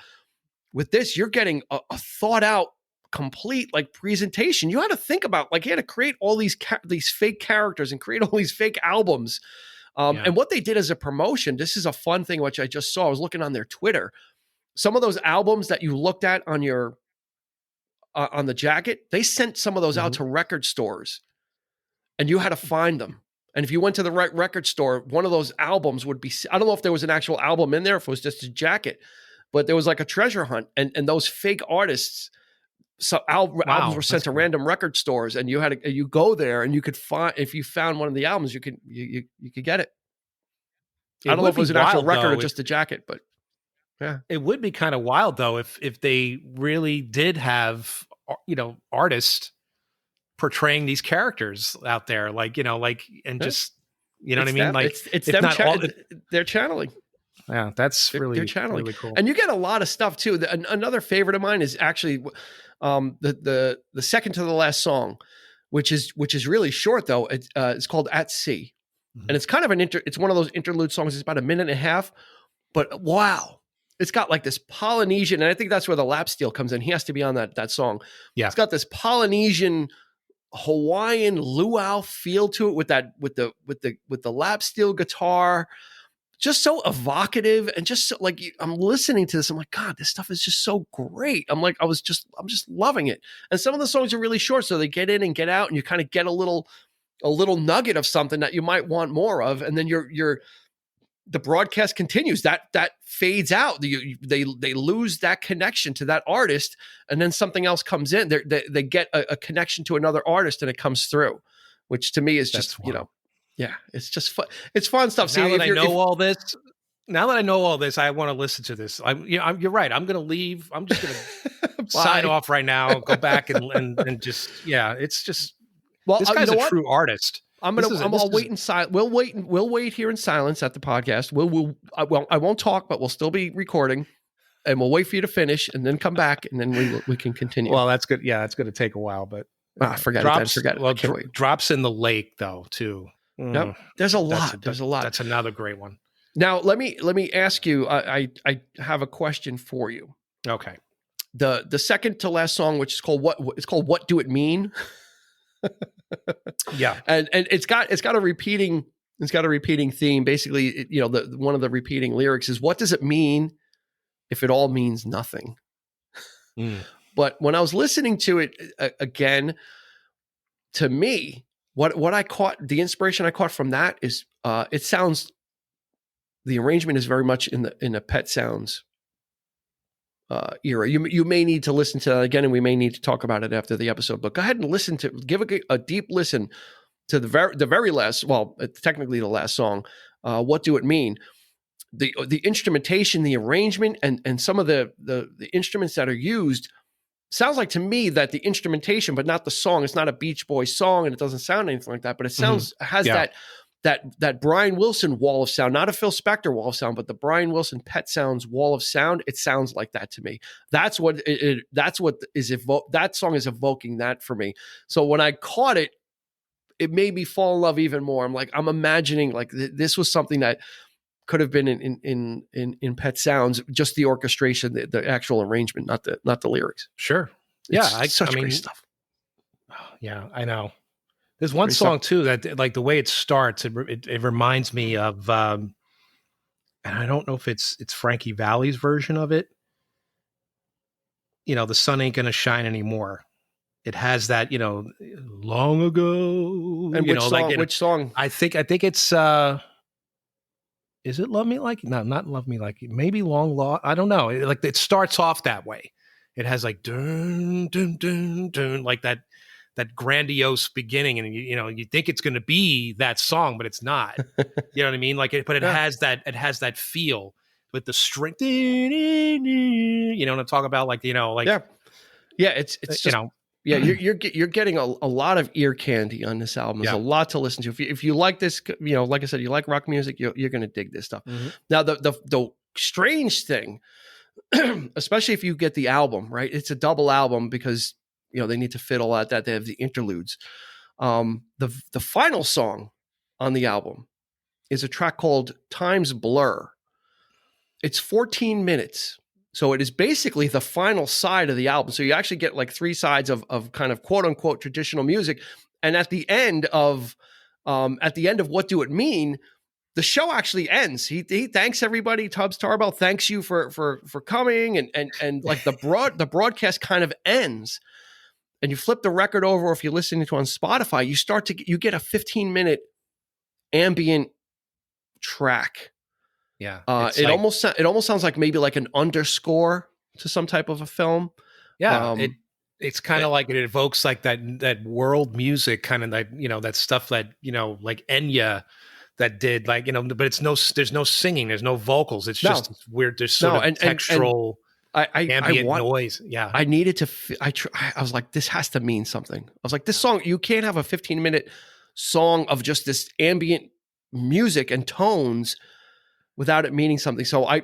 With this, you're getting a thought out, complete, like, presentation. You had to think about, like, he had to create all these fake characters and create all these fake albums. And what they did as a promotion, this is a fun thing, which I just saw. I was looking on their Twitter. Some of those albums that you looked at on your on the jacket, they sent some of those out to record stores, and you had to find them. And if you went to the right record store, one of those albums would be, I don't know if there was an actual album in there, if it was just a jacket, but there was like a treasure hunt, and those fake artists, albums were sent to random record stores, and you go there and you could find, if you found one of the albums, you could get it. I don't know if it was an actual record or just a jacket, but yeah. It would be kind of wild though if they really did have, artists portraying these characters out there, like, just, what I mean? Like, it's them, they're channeling. Yeah, that's they're channeling. Really cool. And you get a lot of stuff too. Another favorite of mine is actually the second to the last song, which is really short though. It's called At Sea. And it's kind of it's one of those interlude songs. It's about a minute and a half, but wow. It's got like this Polynesian, and I think that's where the lap steel comes in. He has to be on that song. Yeah. It's got this Polynesian, Hawaiian luau feel to it with the lap steel guitar. Just so evocative, and just so, like, I'm listening to this, I'm like, God, this stuff is just so great. I'm just loving it. And some of the songs are really short, so they get in and get out, and you kind of get a little nugget of something that you might want more of, and then the broadcast continues. That fades out. They lose that connection to that artist, and then something else comes in. They get a connection to another artist, and it comes through, which to me is just, yeah, it's just fun. It's fun stuff. Now that I know all this, I want to listen to this. You're right. I'm going to leave. I'm just going to sign off right now. Go back and just, it's just, this guy's a true artist. I'll wait in silence. We'll wait here in silence at the podcast. I won't talk, but we'll still be recording, and we'll wait for you to finish, and then come back, and then we can continue. Well, that's good. Yeah, it's going to take a while, but forget it. Well, drops in the lake though too. Yep. There's a lot. There's a lot. That's another great one. Now let me ask you. I have a question for you. Okay. The second to last song, which is called What Do It Mean? Yeah, and it's got a repeating theme. Basically, one of the repeating lyrics is, "What does it mean if it all means nothing?" But when I was listening to it again, to me, what I caught, the inspiration I caught from that is, it sounds, the arrangement is very much in the Pet Sounds era. You may need to listen to that again, and we may need to talk about it after the episode. But go ahead and give a deep listen to the very last. Well, technically the last song. What Do It Mean? The instrumentation, the arrangement, and some of the instruments that are used sounds like to me that the instrumentation, but not the song. It's not a Beach Boys song, and it doesn't sound anything like that. But it sounds has that Brian Wilson wall of sound, not a Phil Spector wall of sound, but the Brian Wilson Pet Sounds wall of sound. It sounds like that to me. That song is evoking that for me. So when I caught it, it made me fall in love even more. I'm imagining like this was something that could have been in Pet Sounds, just the orchestration, the actual arrangement, not the lyrics. Sure. It's such great stuff. Yeah, I know. There's one song too that, like, the way it starts, it reminds me of, and I don't know if it's Frankie Valli's version of it. The sun ain't gonna shine anymore. It has that, long ago. And which song? I think it's. Is it Love Me Like? No, not Love Me Like. Maybe Long Lost. I don't know. It starts off that way. It has like dun dun dun dun, like that grandiose beginning, and you think it's going to be that song, but it's not. You know what I mean? But it has that feel with the string. What I'm talking about? It's just, you're getting a lot of ear candy on this album. There's a lot to listen to. If you like this, like I said, you like rock music, you're going to dig this stuff. Mm-hmm. Now, the strange thing, especially if you get the album, right? It's a double album because they need to fit all that. They have the interludes. The final song on the album is a track called Time's Blur. It's 14 minutes. So it is basically the final side of the album. So you actually get like three sides of kind of quote unquote traditional music. And at the end of What Do It Mean? The show actually ends. He thanks everybody. Tubbs Tarbell thanks you for coming, and like the broadcast kind of ends. And you flip the record over, or if you're listening to it on Spotify, you get a 15-minute ambient track. Yeah, it almost sounds like maybe like an underscore to some type of a film. Yeah, it's kind of like it evokes like that world music kind of, like that stuff that like Enya that did, like but there's no singing, there's no vocals. It's just weird. There's sort of textural. Ambient noise. Yeah. I needed to, I was like, this has to mean something. I was like, this song, you can't have a 15-minute song of just this ambient music and tones without it meaning something. So I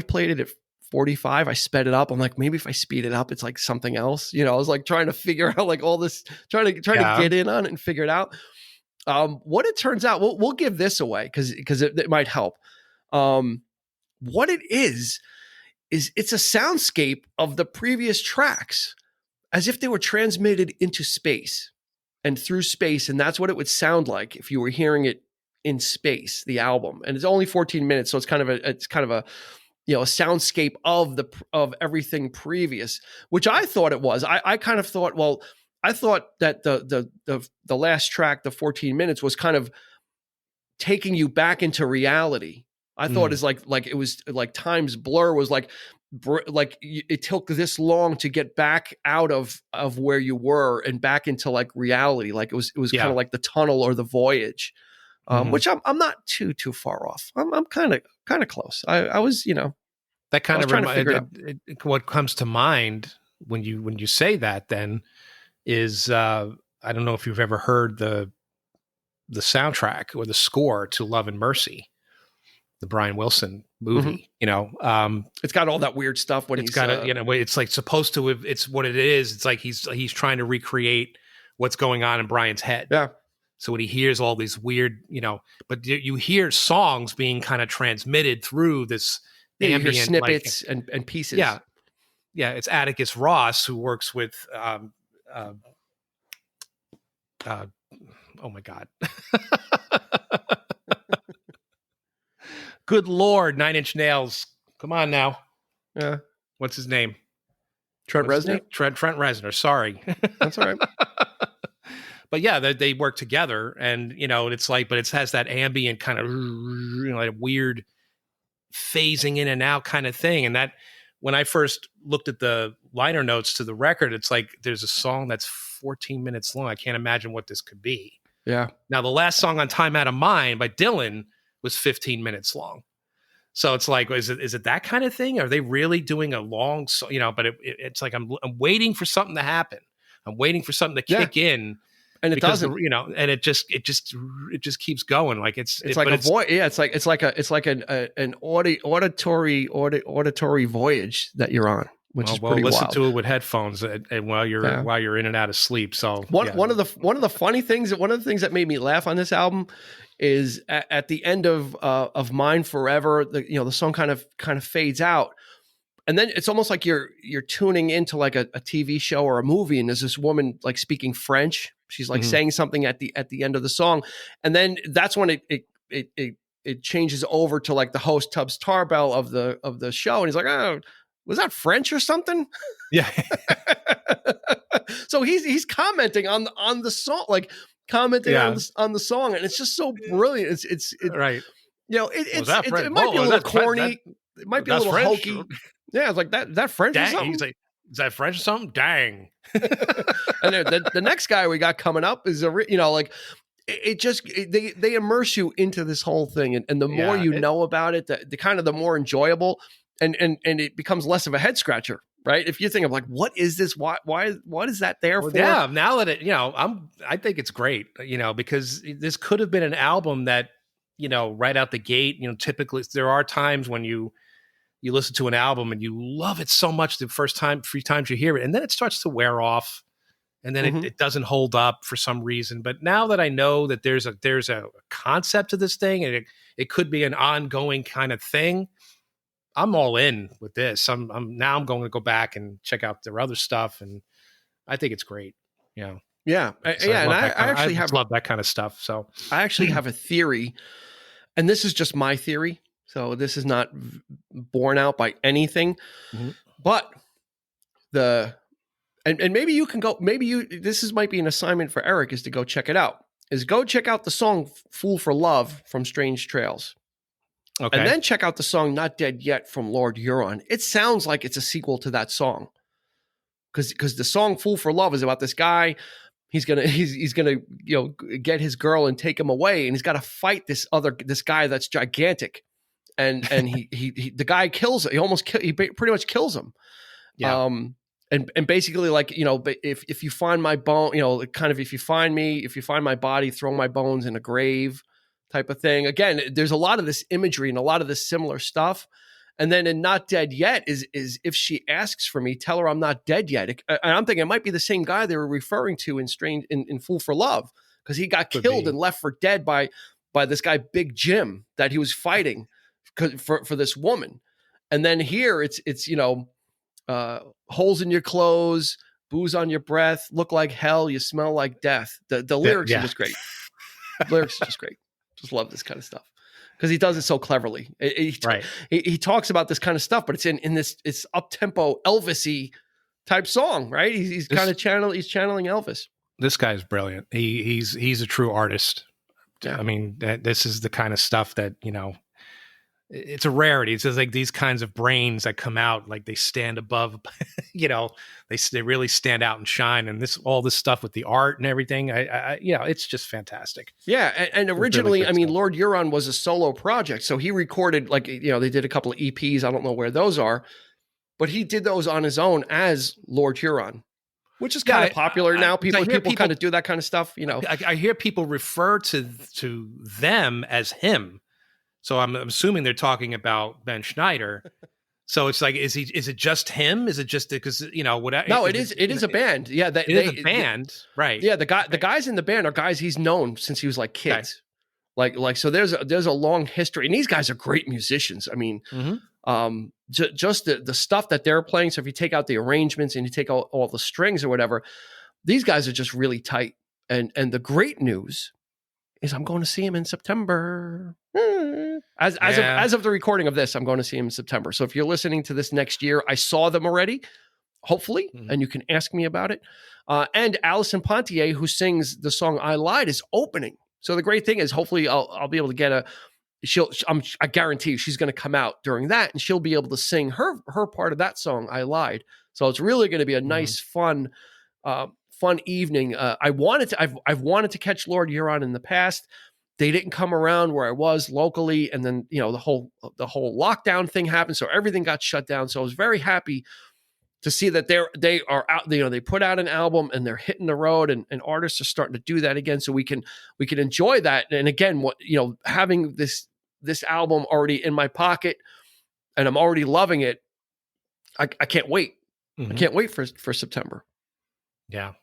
played it at 45. I sped it up. I'm like, maybe if I speed it up, it's like something else. I was like trying to figure out like all this, trying to get in on it and figure it out. What it turns out, we'll give this away because it might help. What it is it's a soundscape of the previous tracks as if they were transmitted into space and through space. And that's what it would sound like if you were hearing it in space, the album. And it's only 14 minutes. So it's kind of a soundscape of everything previous, which I thought it was. I kind of thought, I thought that the last track, the 14 minutes, was kind of taking you back into reality. I thought it's like it was like Time's Blur was like it took this long to get back out of where you were and back into like reality. Like it was kind of like the tunnel or the voyage, which I'm not too far off. I'm kind of close. I was, that kind of reminded. What comes to mind when you say that then is I don't know if you've ever heard the soundtrack or the score to Love and Mercy, the Brian Wilson movie. It's got all that weird stuff when it's got it's like supposed to. It's what it is. It's like he's trying to recreate what's going on in Brian's head. Yeah. So when he hears all these weird, but you hear songs being kind of transmitted through this ambient, you hear snippets and pieces. Yeah. Yeah. It's Atticus Ross, who works with, oh my God. Good Lord, Nine Inch Nails. Come on now. Yeah. What's his name? Trent Reznor? Trent Reznor. Sorry. That's all right. But yeah, they work together, and it's like, but it has that ambient kind of like weird phasing in and out kind of thing. And that when I first looked at the liner notes to the record, it's like there's a song that's 14 minutes long. I can't imagine what this could be. Yeah. Now the last song on Time Out of Mind by Dylan was 15 minutes long. So it's like, is it that kind of thing? Are they really doing a long song? But it's like I'm waiting for something to happen. I'm waiting for something to kick in. And it doesn't, and it just keeps going. Like it's like a voice. Yeah, it's like an auditory voyage that you're on, which is pretty listen wild. to it with headphones and while you're in and out of sleep. So one of the funny things, one of the things that made me laugh on this album is at the end of Mine Forever, the song kind of fades out. And then it's almost like you're tuning into like a TV show or a movie, and there's this woman like speaking French. She's like saying something at the end of the song, and then that's when it changes over to like the host Tubbs Tarbell of the show, and he's like, "Oh, was that French or something?" Yeah. So he's commenting on the song, like commenting on the song, and it's just so brilliant. It's right. It might be a little corny. It might be a little hokey. Yeah, it's like that French or something. He's like, is that French or something? Dang. And the next guy we got coming up is they immerse you into this whole thing, and the more know about it, the more enjoyable, and it becomes less of a head scratcher, right? If you think of like, what is this? Why what is that there for? Yeah, now that I think it's great, because this could have been an album that, right out the gate, typically there are times when you listen to an album and you love it so much the first time, 3 times you hear it, and then it starts to wear off, and then it doesn't hold up for some reason. But now that I know that there's a concept to this thing, and it could be an ongoing kind of thing, I'm all in with this. I'm going to go back and check out their other stuff, and I think it's great. Yeah. And I actually love that kind of stuff. So I actually have a theory, and this is just my theory. So this is not borne out by anything, but and maybe you can go, might be an assignment for Eric, is to go check it out, go check out the song Fool for Love from Strange Trails. Okay. And then check out the song Not Dead Yet from Lord Huron. It sounds like it's a sequel to that song. Because the song Fool for Love is about this guy. He's gonna get his girl and take him away, and he's got to fight this guy that's gigantic. And he the guy kills it. He pretty much kills him. Yeah. And basically, like, if you find my bone, kind of, if you find my body, throw my bones in a grave type of thing. Again, there's a lot of this imagery and a lot of this similar stuff. And then in Not Dead Yet is if she asks for me, tell her I'm not dead yet. And I'm thinking it might be the same guy they were referring to in Fool for Love, because he got killed and left for dead by this guy Big Jim that he was fighting for this woman. And then here it's holes in your clothes, booze on your breath, look like hell, you smell like death. The lyrics are just great. Lyrics are just great. Just love this kind of stuff because he does it so cleverly. He talks about this kind of stuff, but it's in this up tempo Elvis-y type song, right? He's kind of channeling Elvis. This guy's brilliant. He's a true artist. Yeah. I mean, this is the kind of stuff that it's a rarity. It's just like these kinds of brains that come out, like they stand above, they really stand out and shine. And all this stuff with the art and everything, it's just fantastic. Yeah. And originally, really Lord Huron was a solo project. So he recorded they did a couple of EPs. I don't know where those are, but he did those on his own as Lord Huron. which is kind of popular now. People kind of do that kind of stuff, you know. I hear people refer to them as him, so I'm assuming they're talking about Ben Schneider. So it's like, is it just him? Is it just because, you know, whatever? No, it is a band. Yeah, it is a band, right? Yeah, the guys in the band are guys he's known since he was like kids. Okay. Like so there's a long history, and these guys are great musicians. I mean, just the stuff that they're playing. So if you take out the arrangements and you take all the strings or whatever, these guys are just really tight. And the great news is I'm going to see him in September. As of the recording of this, I'm going to see him in September. So if you're listening to this next year, I saw them already, hopefully, and you can ask me about it. And Alison Pontier, who sings the song "I Lied," is opening. So the great thing is, hopefully, I'll be able to get I guarantee you, she's going to come out during that, and she'll be able to sing her part of that song "I Lied." So it's really going to be a nice, fun evening. I've wanted to catch Lord Huron in the past. They didn't come around where I was locally, and then the whole lockdown thing happened, so everything got shut down. So I was very happy to see that they are out. They put out an album and they're hitting the road, and artists are starting to do that again. So we can enjoy that. And again, having this album already in my pocket, and I'm already loving it. I can't wait. I can't wait for September. Yeah,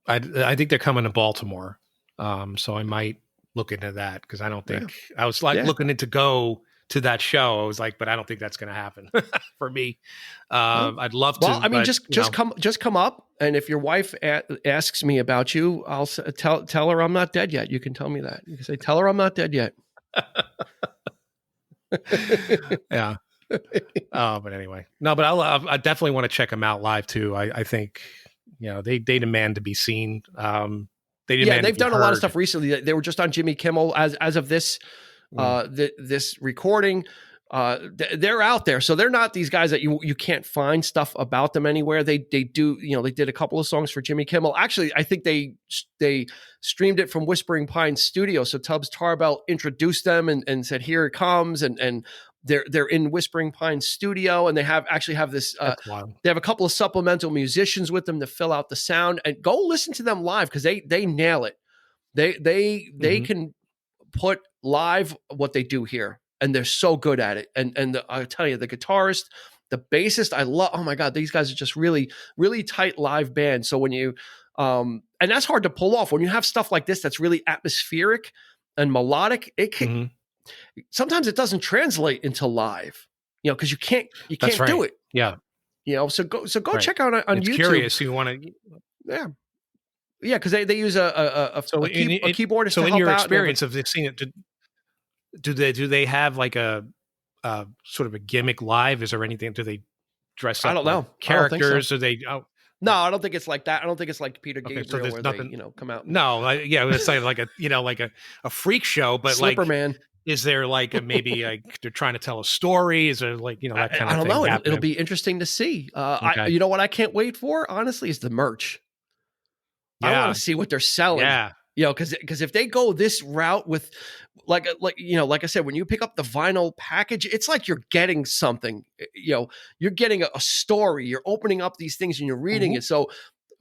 I think they're coming to Baltimore, so I might look into that, because I don't think I was looking into go to that show. I was like, but I don't think that's going to happen for me. I'd love to. Well, I mean, just come up, and if your wife asks me about you, I'll tell her I'm not dead yet. You can tell me that. You can say, tell her I'm not dead yet. Yeah. But anyway, no. But I definitely want to check them out live too. I think they demand to be seen. They've done a lot of stuff recently. They were just on Jimmy Kimmel as of this this recording. They're out there, so they're not these guys that you can't find stuff about them anywhere. They do, they did a couple of songs for Jimmy Kimmel. Actually, I think they streamed it from Whispering Pines Studio. So Tubbs Tarbell introduced them and said, "Here it comes," and they're in Whispering Pines Studio, and they have this. They have a couple of supplemental musicians with them to fill out the sound. And go listen to them live, because they nail it. They can put live what they do here, and they're so good at it. And I tell you, the guitarist, the bassist, I love. Oh my God, these guys are just really, really tight live band. So when you and that's hard to pull off when you have stuff like this that's really atmospheric and melodic. It can. Sometimes it doesn't translate into live, because you can't do it. Yeah. So go check out on it's YouTube. Curious, you want to. Yeah. Because they use a keyboardist. So in your experience of seeing it, do they have like a sort of a gimmick live? Is there anything? Do they dress up? I don't know. Characters? I don't think so. Are they? No, I don't think it's like that. I don't think it's like Peter Gabriel, so where nothing, they come out. No, it's like a freak show, but Slipperman. Is there maybe they're trying to tell a story? Is there that kind of thing? I don't know. It'll be interesting to see. Okay. What I can't wait for, honestly, is the merch. Yeah. I want to see what they're selling. Yeah. Because if they go this route with like I said, when you pick up the vinyl package, it's like you're getting something. You're getting a story. You're opening up these things and you're reading it. So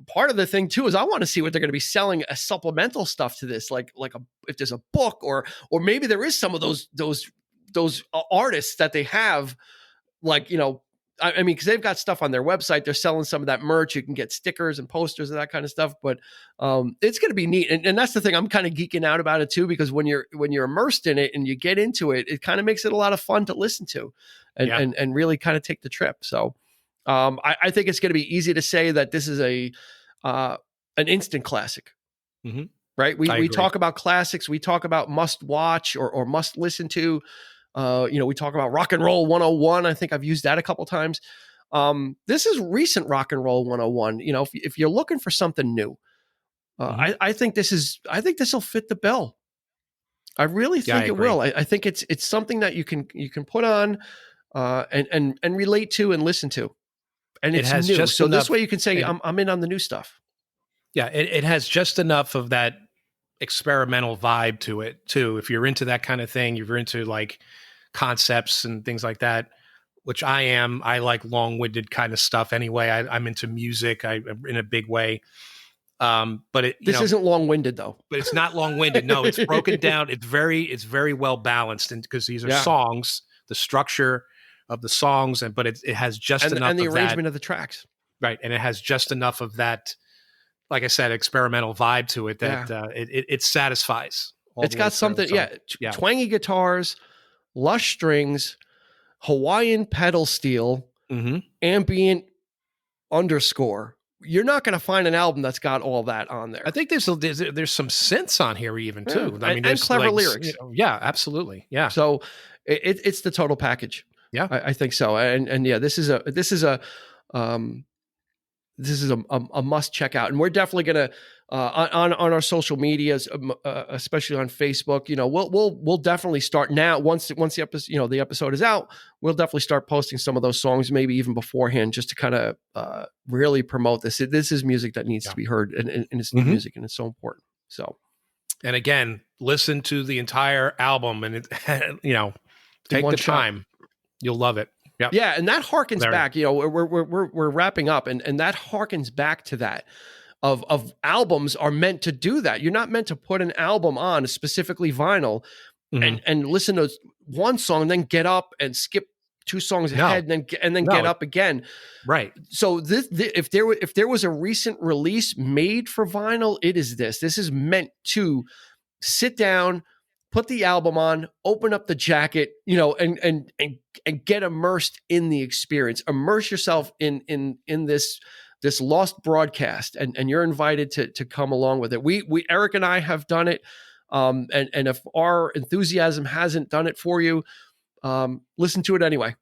part of the thing too is I want to see what they're going to be selling as supplemental stuff to this, if there's a book or maybe there is some of those artists that they have, I mean, because they've got stuff on their website. They're selling some of that merch. You can get stickers and posters and that kind of stuff. But it's going to be neat, and that's the thing. I'm kind of geeking out about it too, because when you're immersed in it and you get into it, it kind of makes it a lot of fun to listen to, and really kind of take the trip. So I think it's going to be easy to say that this is an instant classic, right? We talk about classics. We talk about must watch or must listen to. We talk about Rock and Roll 101. I think I've used that a couple times. This is recent Rock and Roll 101. If you're looking for something new, I think this will fit the bill. I really think it will. I think it's something that you can put on and relate to and listen to. And it's new. Just so this way you can say, I'm in on the new stuff. Yeah, it has just enough of that experimental vibe to it too. If you're into that kind of thing, you're into like concepts and things like that. which I am. I like long-winded kind of stuff anyway. I'm into music in a big way. But this isn't long-winded though. But it's not long-winded. No, it's broken down. It's very well balanced, and because these are songs, the structure of the songs, but it has just enough and the of arrangement that, of the tracks, right? And it has just enough of that, like I said, experimental vibe to it that it satisfies. It's got something, twangy guitars, lush strings, Hawaiian pedal steel, ambient underscore. You're not going to find an album that's got all that on there. I think there's some synths on here even too. I mean, and clever lyrics. Yeah, absolutely. Yeah. So it's the total package. Yeah, I think so. And yeah, this is a must check out, and we're definitely going to on our social medias, especially on Facebook. We'll definitely start now. Once the episode the episode is out, we'll definitely start posting some of those songs, maybe even beforehand, just to kind of really promote this. This is music that needs to be heard, and it's new music, and it's so important. So, and again, listen to the entire album, and take the time. You'll love it. Yep. Yeah, and that harkens back. We're wrapping up, and that harkens back to that. Of albums are meant to do that. You're not meant to put an album on, specifically vinyl, and listen to one song, and then get up and skip 2 songs ahead, and then get up again. Right. So if there was a recent release made for vinyl, it is this. This is meant to sit down, put the album on, open up the jacket, and get immersed in the experience. Immerse yourself in this lost broadcast, and you're invited to come along with it. We Eric and I have done it, and if our enthusiasm hasn't done it for you, listen to it anyway.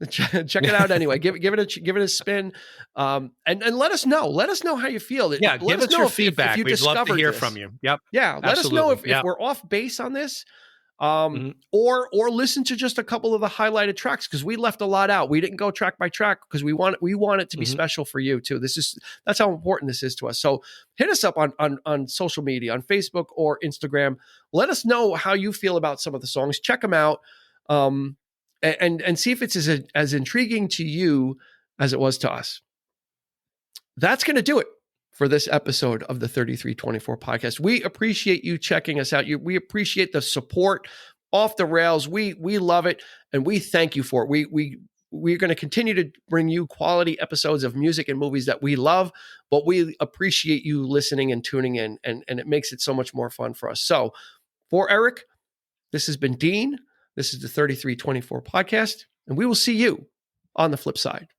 Check it out anyway. Give it a spin, and let us know. Let us know how you feel. Yeah, give us your feedback. We'd love to hear from you. Yep. Yeah, let us know if we're off base on this. Or listen to just a couple of the highlighted tracks, because we left a lot out. We didn't go track by track because we want it to be special for you too. That's how important this is to us. So hit us up on social media, on Facebook or Instagram. Let us know how you feel about some of the songs. Check them out, and see if it's as intriguing to you as it was to us. That's going to do it for this episode of the 3324 podcast. We appreciate you checking us out. We appreciate the support off the rails. We love it, and we thank you for it. We're going to continue to bring you quality episodes of music and movies that we love, but we appreciate you listening and tuning in, and it makes it so much more fun for us. So for Eric, this has been Dean. This is the 3324 podcast, and we will see you on the flip side.